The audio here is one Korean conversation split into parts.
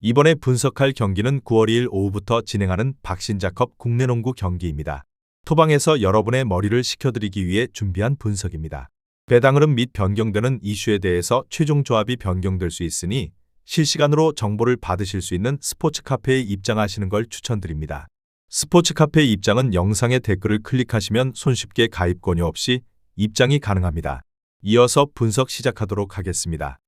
이번에 분석할 경기는 9월 2일 오후부터 진행하는 박신자컵 국내 농구 경기입니다. 토방에서 여러분의 머리를 식혀드리기 위해 준비한 분석입니다. 배당 흐름 및 변경되는 이슈에 대해서 최종 조합이 변경될 수 있으니 실시간으로 정보를 받으실 수 있는 스포츠 카페에 입장하시는 걸 추천드립니다. 스포츠 카페 입장은 영상의 댓글을 클릭하시면 손쉽게 가입 권유 없이 입장이 가능합니다. 이어서 분석 시작하도록 하겠습니다.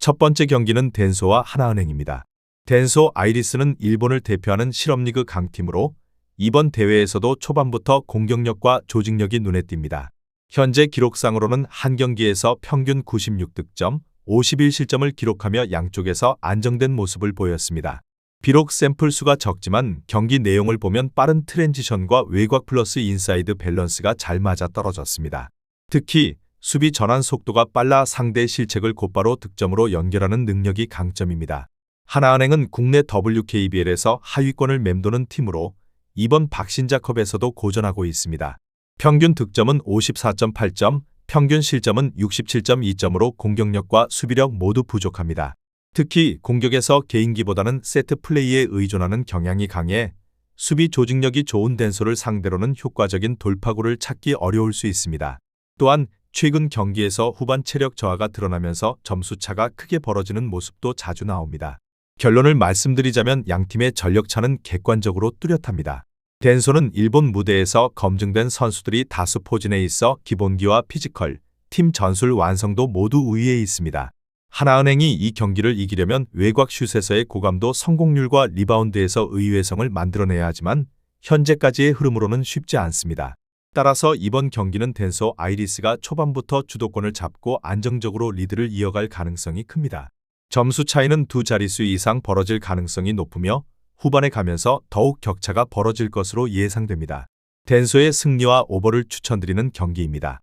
첫 번째 경기는 덴소와 하나은행입니다. 덴소 아이리스는 일본을 대표하는 실업리그 강팀으로 이번 대회에서도 초반부터 공격력과 조직력이 눈에 띕니다. 현재 기록상으로는 한 경기에서 평균 96득점, 51실점을 기록하며 양쪽에서 안정된 모습을 보였습니다. 비록 샘플 수가 적지만 경기 내용을 보면 빠른 트랜지션과 외곽 플러스 인사이드 밸런스가 잘 맞아 떨어졌습니다. 특히 수비 전환 속도가 빨라 상대 실책을 곧바로 득점으로 연결하는 능력이 강점입니다. 하나은행은 국내 WKBL에서 하위권을 맴도는 팀으로 이번 박신자컵에서도 고전하고 있습니다. 평균 득점은 54.8점, 평균 실점은 67.2점으로 공격력과 수비력 모두 부족합니다. 특히 공격에서 개인기보다는 세트 플레이에 의존하는 경향이 강해 수비 조직력이 좋은 덴소를 상대로는 효과적인 돌파구를 찾기 어려울 수 있습니다. 또한 최근 경기에서 후반 체력 저하가 드러나면서 점수차가 크게 벌어지는 모습도 자주 나옵니다. 결론을 말씀드리자면 양팀의 전력차는 객관적으로 뚜렷합니다. 덴소는 일본 무대에서 검증된 선수들이 다수 포진해 있어 기본기와 피지컬, 팀 전술 완성도 모두 우위에 있습니다. 하나은행이 이 경기를 이기려면 외곽 슛에서의 고감도 성공률과 리바운드에서 의외성을 만들어내야 하지만 현재까지의 흐름으로는 쉽지 않습니다. 따라서 이번 경기는 덴소 아이리스가 초반부터 주도권을 잡고 안정적으로 리드를 이어갈 가능성이 큽니다. 점수 차이는 두 자릿수 이상 벌어질 가능성이 높으며 후반에 가면서 더욱 격차가 벌어질 것으로 예상됩니다. 덴소의 승리와 오버를 추천드리는 경기입니다.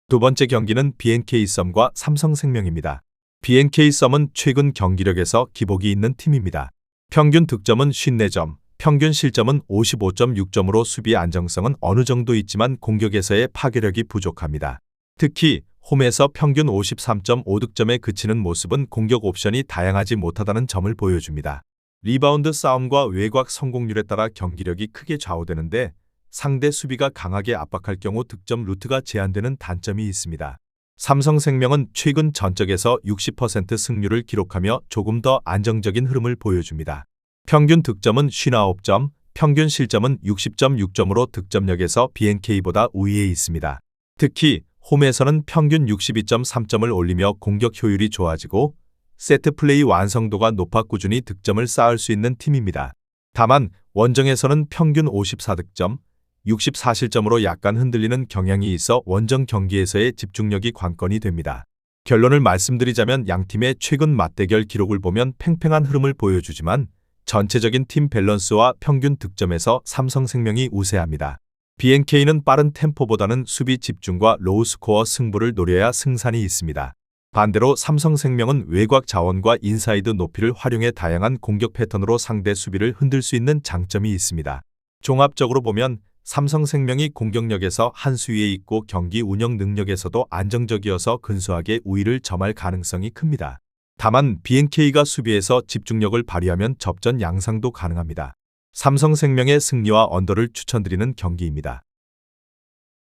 두 번째 경기는 BNK썸과 삼성생명입니다. BNK썸은 최근 경기력에서 기복이 있는 팀입니다. 평균 득점은 54점, 평균 실점은 55.6점으로 수비 안정성은 어느 정도 있지만 공격에서의 파괴력이 부족합니다. 특히 홈에서 평균 53.5득점에 그치는 모습은 공격 옵션이 다양하지 못하다는 점을 보여줍니다. 리바운드 싸움과 외곽 성공률에 따라 경기력이 크게 좌우되는데 상대 수비가 강하게 압박할 경우 득점 루트가 제한되는 단점이 있습니다. 삼성생명은 최근 전적에서 60% 승률을 기록하며 조금 더 안정적인 흐름을 보여줍니다. 평균 득점은 59점, 평균 실점은 60.6점으로 득점력에서 BNK보다 우위에 있습니다. 특히 홈에서는 평균 62.3점을 올리며 공격 효율이 좋아지고 세트 플레이 완성도가 높아 꾸준히 득점을 쌓을 수 있는 팀입니다. 다만 원정에서는 평균 54득점, 64실점으로 약간 흔들리는 경향이 있어 원정 경기에서의 집중력이 관건이 됩니다. 결론을 말씀드리자면 양팀의 최근 맞대결 기록을 보면 팽팽한 흐름을 보여주지만 전체적인 팀 밸런스와 평균 득점에서 삼성생명이 우세합니다. BNK는 빠른 템포보다는 수비 집중과 로우 스코어 승부를 노려야 승산이 있습니다. 반대로 삼성생명은 외곽 자원과 인사이드 높이를 활용해 다양한 공격 패턴으로 상대 수비를 흔들 수 있는 장점이 있습니다. 종합적으로 보면 삼성생명이 공격력에서 한 수위에 있고 경기 운영 능력에서도 안정적이어서 근소하게 우위를 점할 가능성이 큽니다. 다만 BNK가 수비에서 집중력을 발휘하면 접전 양상도 가능합니다. 삼성생명의 승리와 언더를 추천드리는 경기입니다.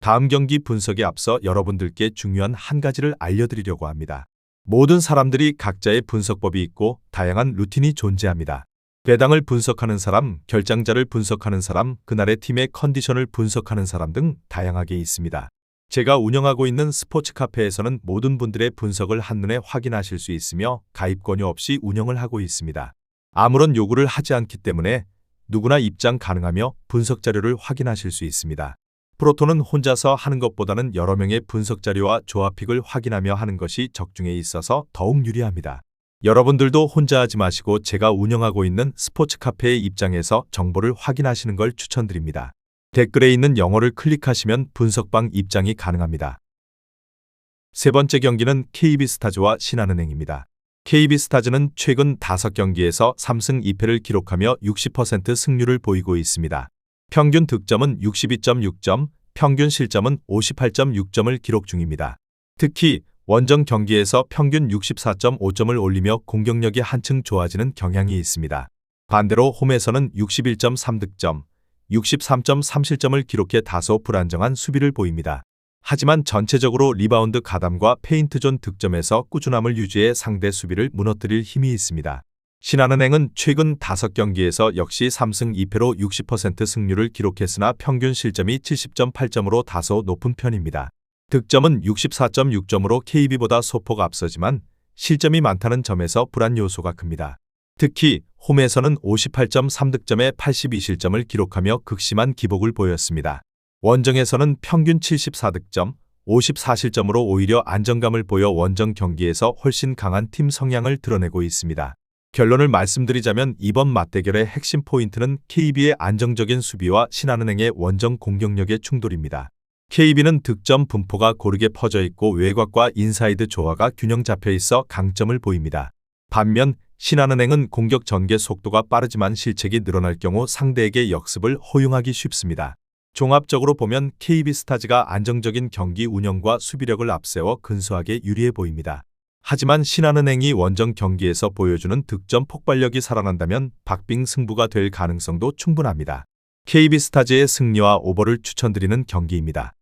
다음 경기 분석에 앞서 여러분들께 중요한 한 가지를 알려드리려고 합니다. 모든 사람들이 각자의 분석법이 있고 다양한 루틴이 존재합니다. 배당을 분석하는 사람, 결장자를 분석하는 사람, 그날의 팀의 컨디션을 분석하는 사람 등 다양하게 있습니다. 제가 운영하고 있는 스포츠 카페에서는 모든 분들의 분석을 한눈에 확인하실 수 있으며 가입 권유 없이 운영을 하고 있습니다. 아무런 요구를 하지 않기 때문에 누구나 입장 가능하며 분석 자료를 확인하실 수 있습니다. 프로토는 혼자서 하는 것보다는 여러 명의 분석 자료와 조합픽을 확인하며 하는 것이 적중에 있어서 더욱 유리합니다. 여러분들도 혼자 하지 마시고 제가 운영하고 있는 스포츠 카페의 입장에서 정보를 확인하시는 걸 추천드립니다. 댓글에 있는 영어를 클릭하시면 분석방 입장이 가능합니다. 세 번째 경기는 KB스타즈와 신한은행입니다. KB스타즈는 최근 5경기에서 3승 2패를 기록하며 60% 승률을 보이고 있습니다. 평균 득점은 62.6점, 평균 실점은 58.6점을 기록 중입니다. 특히 원정 경기에서 평균 64.5점을 올리며 공격력이 한층 좋아지는 경향이 있습니다. 반대로 홈에서는 61.3득점, 63.3실점을 기록해 다소 불안정한 수비를 보입니다. 하지만 전체적으로 리바운드 가담과 페인트존 득점에서 꾸준함을 유지해 상대 수비를 무너뜨릴 힘이 있습니다. 신한은행은 최근 5경기에서 역시 3승 2패로 60% 승률을 기록했으나 평균 실점이 70.8점으로 다소 높은 편입니다. 득점은 64.6점으로 KB보다 소폭 앞서지만 실점이 많다는 점에서 불안 요소가 큽니다. 특히 홈에서는 58.3득점에 82실점을 기록하며 극심한 기복을 보였습니다. 원정에서는 평균 74득점, 54실점으로 오히려 안정감을 보여 원정 경기에서 훨씬 강한 팀 성향을 드러내고 있습니다. 결론을 말씀드리자면 이번 맞대결의 핵심 포인트는 KB의 안정적인 수비와 신한은행의 원정 공격력의 충돌입니다. KB는 득점 분포가 고르게 퍼져 있고 외곽과 인사이드 조화가 균형 잡혀 있어 강점을 보입니다. 반면 신한은행은 공격 전개 속도가 빠르지만 실책이 늘어날 경우 상대에게 역습을 허용하기 쉽습니다. 종합적으로 보면 KB스타즈가 안정적인 경기 운영과 수비력을 앞세워 근소하게 유리해 보입니다. 하지만 신한은행이 원정 경기에서 보여주는 득점 폭발력이 살아난다면 박빙 승부가 될 가능성도 충분합니다. KB스타즈의 승리와 오버를 추천드리는 경기입니다.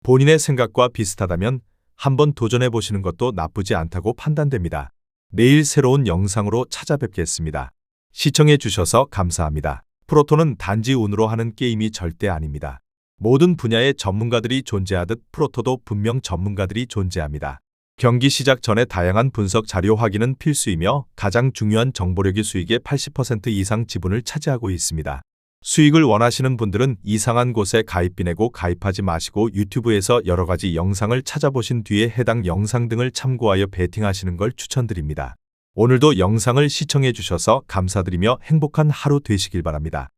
본인의 생각과 비슷하다면 한번 도전해 보시는 것도 나쁘지 않다고 판단됩니다. 내일 새로운 영상으로 찾아뵙겠습니다. 시청해 주셔서 감사합니다. 프로토는 단지 운으로 하는 게임이 절대 아닙니다. 모든 분야의 전문가들이 존재하듯 프로토도 분명 전문가들이 존재합니다. 경기 시작 전에 다양한 분석 자료 확인은 필수이며 가장 중요한 정보력이 수익의 80% 이상 지분을 차지하고 있습니다. 수익을 원하시는 분들은 이상한 곳에 가입비 내고 가입하지 마시고 유튜브에서 여러 가지 영상을 찾아보신 뒤에 해당 영상 등을 참고하여 베팅하시는 걸 추천드립니다. 오늘도 영상을 시청해 주셔서 감사드리며 행복한 하루 되시길 바랍니다.